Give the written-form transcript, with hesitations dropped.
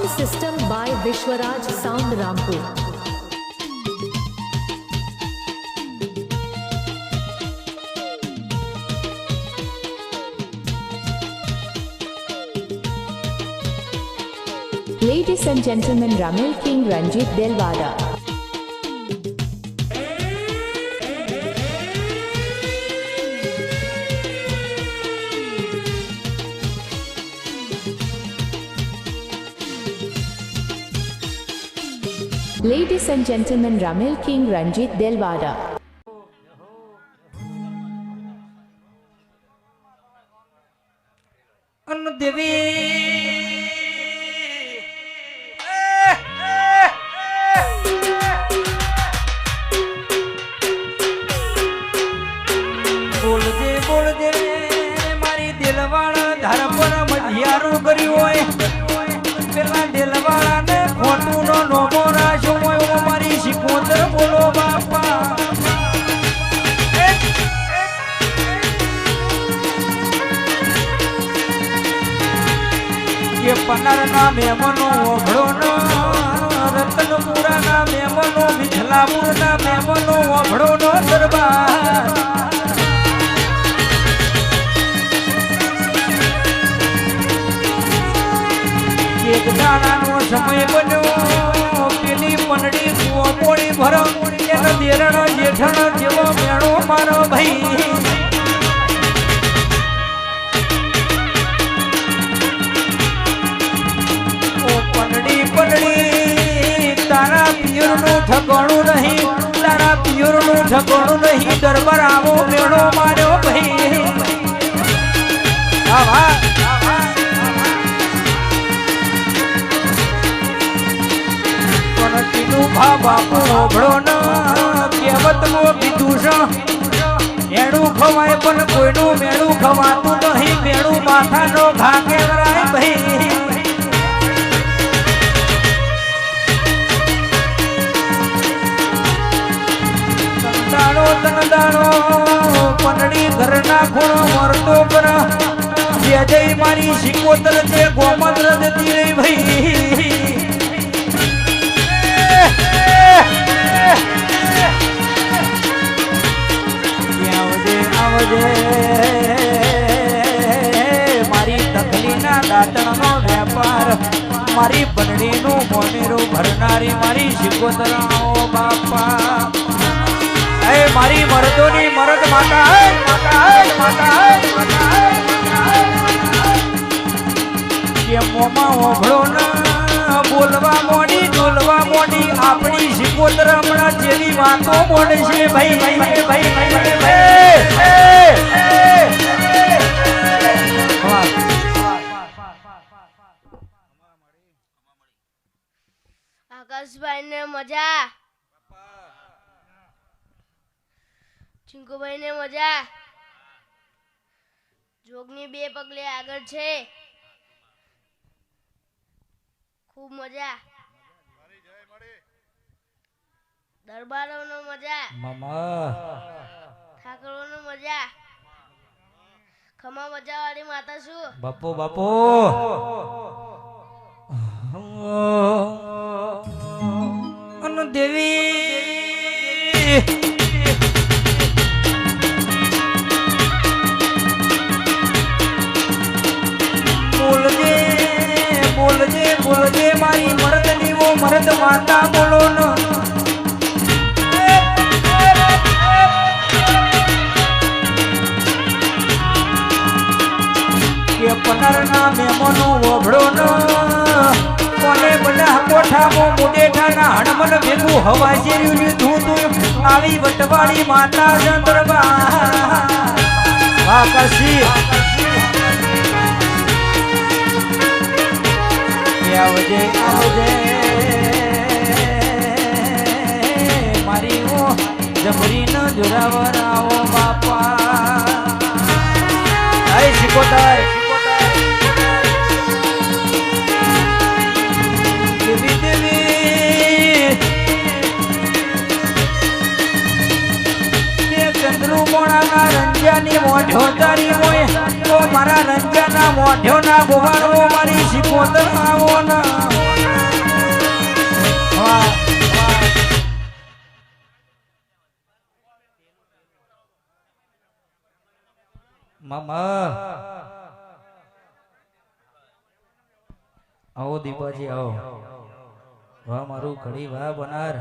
Sound system by Vishwaraj Sound Rampur. Ladies and gentlemen, Ramil King Ranjit Delwada. Ladies and gentlemen, Ramil King Ranjit Delwada. બોલજે બોલજે મારી દિલવાળા ધાર પર મઢિયારું કર્યું હોય પેલા દિલવાળાને ખોટું નો નોમો રાખ્યો હોય મારી શિકોતર બોલો બાપા કે પનારના મહેમાનો ઓભળો નો રતનપુરાના મહેમાનો મિથલાપુરના મહેમાનો ઓભળો નો દરબાર એક દાણાનો સમય બન્યો પેલી પનડી પોળી ભરો એનો દેરણ જેઠણ જેવો મેળો મારો ભાઈ ઓ પનડી પનડી તારા પિયરનું ઠકાણું નહીં તારા પિયરનું ઠકાણું નહીં દરબાર આવો મેળો માર્યો ભાઈ આવા બાપુ ઓભળો ન કહેવત મો કીધું છે એનું ખવાય પણ કોઈનું મેળું ખવાતું નહીં મેળું માથાનો ઘા કેવરાય ભાઈ તનદાણો પનડી ઘરના ખૂણો મરતો પર જે જઈ મારી શિકોતર છે ગોમંત્ર જતી રહી ભાઈ મારી તકલીના દાંતણનો વેપાર મારી પનડીનું મોનેરું ભરનારી મારી શિકોતરાઓ બાપા એ મારી મરદોની મરદ માતા કે મોમાં ઓભળો ના બોલવા મોડી ડોલવા મોડી આપણી શિકોતર હમણાં જેવી વાતો બોલે છે ભાઈ ભાઈ ભાઈ આકાશભાઈ ને મજા ચિંકુભાઈ ને મજા જોગની બે પગલે આગળ છે ખૂબ મજા દરબારોનો મજા મામા ઠાકરોનો મજા ખમા મજા વાળી માતા શું બાપો બાપો અન દેવી બોલજે બોલજે બોલજે મારી મરદ નીવો મરદ માતા બોલો ન કે પનારના મહેમાનો ઓભળો ન કોને બધા કોઠામાં મુડેઠાના હણમન ભેગું હવા જેર્યું તું આવી વટવાળી માતા ચંદ્રબા વાકસી આવજે આવજે મારી ઓ જબરી ન જોરાવર આવો બાપા આય શિકોતર દેવી દેવી ચંદ્રુ મોણાના રંજાની મોઢો તારી મોય તો મારા રંજાના મોઢો ના ગોવાળો મારી શિકોતર આવો ના વાહ મામા આવો દીપાજી આવો વાહ મારું ઘડી વાહ બનાર